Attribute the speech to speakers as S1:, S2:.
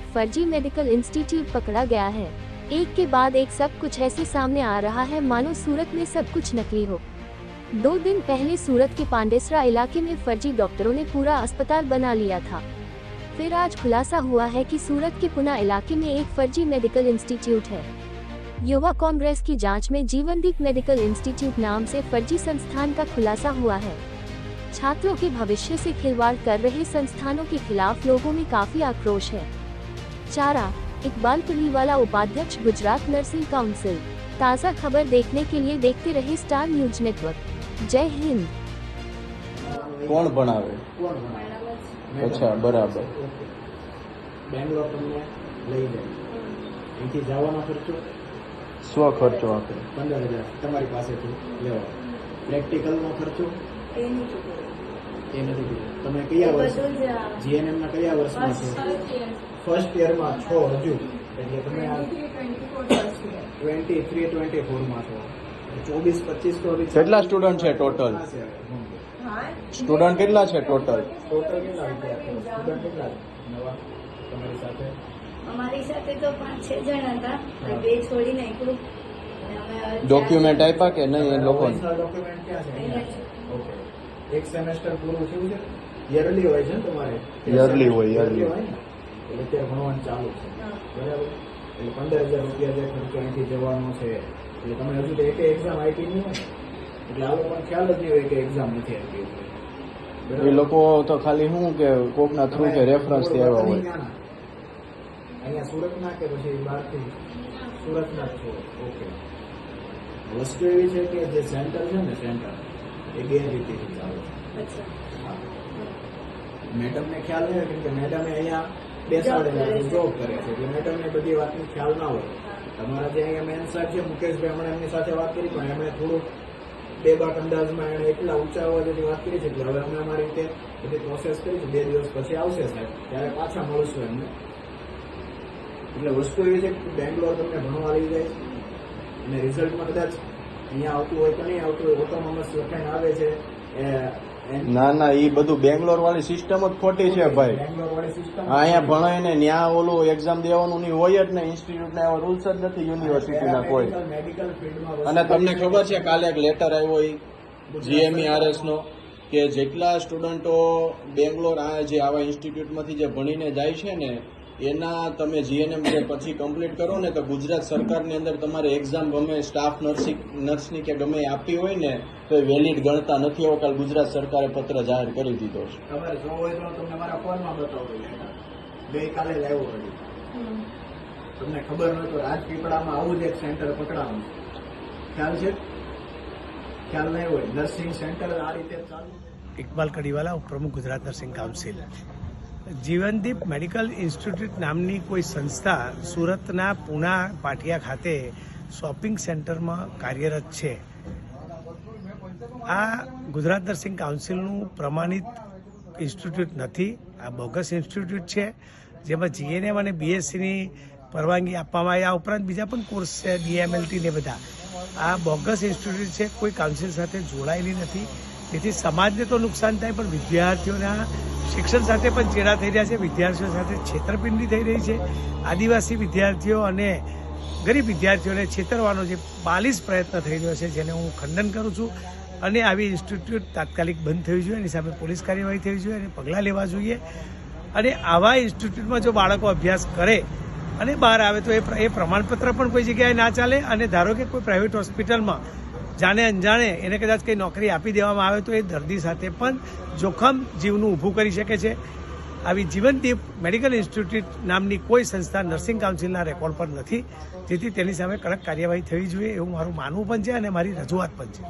S1: एक फर्जी medical institute पकड़ा गया है। एक के बाद एक सब कुछ ऐसे सामने आ रहा है मानो सूरत में सब कुछ नकली हो। 2 दिन पहले सूरत के पांडेसरा इलाके में फर्जी डॉक्टरों ने पूरा अस्पताल बना लिया था। फिर आज खुलासा हुआ है कि सूरत के पुना इलाके में एक फर्जी मेडिकल इंस्टीट्यूट है। युवा कांग्रेस की जांच में जीवनदीप मेडिकल इंस्टीट्यूट नाम से फर्जी संस्थान का खुलासा हुआ है। छात्रों के भविष्य से खिलवाड़ कर रहे संस्थानों के खिलाफ लोगों में काफी आक्रोश है। चारा इकबाल पुरीवाला, उपाध्यक्ष गुजरात नर्सिंग काउंसिल। ताज़ा खबर देखने के लिए देखते रहे स्टार न्यूज नेटवर्क। जय हिंद।
S2: કોણ ભણાવે? અચ્છા, બરાબર.
S3: બેંગ્લોર તમને લઈ જાય, અહીંથી જવાનો ખર્ચો
S2: સ્વ ખર્ચો આપે
S3: 15,000 તમારી પાસેથી લેવા. પ્રેક્ટિકલનો ખર્ચો એ નથી. તમે કયા વર્ષ જીએનએમ ના કયા વર્ષમાં છો? ફર્સ્ટ યરમાં છો હજુ, એટલે તમે 23-24 માં છો. 24-25 તો
S2: કેટલા સ્ટુડન્ટ છે ટોટલ? સ્ટુડન્ટ કેટલા છે ટોટલ?
S3: ટોટલ કેટલા વિદ્યાર્થીઓ? સ્ટુડન્ટ કેટલા નવા તમારી સાથે?
S4: અમારી સાથે તો 5-6 જણ હતા, 2 છોડી નાખ્યું.
S2: ડોક્યુમેન્ટ આપ્યા કે નહીં એ લોકોને?
S3: ડોક્યુમેન્ટ ક્યાં છે? ઓકે. એક સેમેસ્ટર પૂરું થયું છે? યરલી હોય છે ને તમારે?
S2: યરલી હોય,
S3: યરલી હોય ને, એટલે અત્યારે ભણવાનું ચાલુ છે, બરાબર. એટલે 15,000 રૂપિયા જે ખર્ચો અહીંથી જવાનો છે, એટલે તમે હજુ તો એક એક્ઝામ આપી નહીં હોય, એટલે આ લોકોને ખ્યાલ જ નહીં હોય કે એક્ઝામ નથી આપી.
S2: એ લોકો તો ખાલી શું કે કોકના થ્રુ કે રેફરન્સ થી આવ્યા હોય.
S3: અહીંયા સુરતના કે પછી બહારથી? સુરતના જ છો. ઓકે. વસ્તુ એવી છે કે જે સેન્ટર છે ને, સેન્ટર એ ગેરરીતિથી ચાલે છે. મેડમને ખ્યાલ નહીં હોય, કેમ કે મેડમે અહીંયા બેસાડેલા જોબ કરે છે, એટલે મેડમને બધી વાતનો ખ્યાલ ના હોય. તમારા જે અહીંયા મેન સાહેબ છે મુકેશભાઈ, હમણાં એમની સાથે વાત કરી, પણ એમણે થોડું બેબાક અંદાજમાં એણે એટલા ઊંચા અવાજેથી વાત કરી છે, એટલે હવે અમે અમારી રીતે બધી પ્રોસેસ કરીશું. 2 દિવસ પછી આવશે સાહેબ, ત્યારે પાછા મળશું એમને. એટલે વસ્તુ એવી છે કે બેંગ્લોર તમને ભણવા લઈ જાય અને રિઝલ્ટમાં કદાચ અહીંયા આવતું હોય કે નહીં આવતું હોય, ઓટોનોમસ લખાઈને આવે છે.
S2: ના, એ બધું બેંગ્લોર વાળી સિસ્ટમ જ ખોટી છે ભાઈ.
S3: બેંગ્લોર વાળી સિસ્ટમ
S2: અહીંયા ભણાય ને ત્યાં ઓલું એક્ઝામ દેવાનું નહીં હોય જ ને. ઇન્સ્ટિટ્યૂટ ના એવા રૂલ્સ જ નથી યુનિવર્સિટીના કોઈ.
S3: મેડિકલ ફિલ્ડમાં
S2: અને તમને ખબર છે કાલે એક લેટર આવ્યો GMERS નો કે જેટલા સ્ટુડન્ટો બેંગ્લોર જે આવા ઇન્સ્ટિટ્યૂટમાંથી જે ભણીને જાય છે ને, એના તમે જીએનએમ જે પછી કમ્પ્લીટ કરો ને, તો ગુજરાત સરકારની અંદર તમારે એક્ઝામ ગમે સ્ટાફ નર્સની કે ગમે આપી હોય ને, તો એ વેલિડ ગણતા નથી. એવો કાલ ગુજરાત સરકારે પત્ર જાહેર કરી દીધો છે.
S3: તમારે જો હોય તો તમને મારા ફોનમાં બતાવો. ગઈકાલે લાવ્યો પડી, તમને ખબર ન હોય તો રાજપીપળામાં આવું જ એક સેન્ટર પકડાવું. ખ્યાલ છે? ખ્યાલ નહીં હોય. નર્સિંગ સેન્ટર આ રીતે ચાલુ.
S5: ઇકબાલ કડીવાલા, ઉપપ્રમુખ ગુજરાત નર્સિંગ કાઉન્સિલ. જીવનદીપ મેડિકલ ઇન્સ્ટિટ્યૂટ નામની કોઈ સંસ્થા સુરતના પુના પાટિયા ખાતે શોપિંગ સેન્ટરમાં કાર્યરત છે. આ ગુજરાત નર્સિંગ કાઉન્સિલનું પ્રમાણિત ઇન્સ્ટિટ્યૂટ નથી. આ બોગસ ઇન્સ્ટિટ્યૂટ છે, જેમાં જીએનએમ અને બીએસસીની પરવાનગી આપવામાં આવી. આ ઉપરાંત બીજા પણ કોર્સ છે, DMLT ને બધા. આ બોગસ ઇન્સ્ટિટ્યૂટ છે, કોઈ કાઉન્સિલ સાથે જોડાયેલી નથી. તેથી સમાજને તો નુકસાન થાય, પણ વિદ્યાર્થીઓના શિક્ષણ સાથે પણ ચેડા થઈ રહ્યા છે. વિદ્યાર્થીઓ સાથે છેતરપિંડી થઈ રહી છે. આદિવાસી વિદ્યાર્થીઓ અને ગરીબ વિદ્યાર્થીઓને છેતરવાનો જે બાલિશ પ્રયત્ન થઈ રહ્યો છે, જેને હું ખંડન કરું છું. અને આવી ઇન્સ્ટિટ્યૂટ તાત્કાલિક બંધ થવી જોઈએ, એની સામે પોલીસ કાર્યવાહી થવી જોઈએ અને પગલાં લેવા જોઈએ. અને આવા ઇન્સ્ટિટ્યૂટમાં જો બાળકો અભ્યાસ કરે અને બહાર આવે તો એ પ્રમાણપત્ર પણ કોઈ જગ્યાએ ના ચાલે. અને ધારો કે કોઈ પ્રાઇવેટ હોસ્પિટલમાં જાણે અંજાણે એને કદાચ કંઈ નોકરી આપી દેવામાં આવે તો એ દર્દી સાથે પણ જોખમ જીવનું ઊભું કરી શકે છે. આવી જીવનદીપ મેડિકલ ઇન્સ્ટિટ્યૂટ નામની કોઈ સંસ્થા નર્સિંગ કાઉન્સિલના રેકોર્ડ પર નથી, જેથી તેની સામે કડક કાર્યવાહી થવી જોઈએ એવું મારું માનવું પણ છે અને મારી રજૂઆત પણ છે.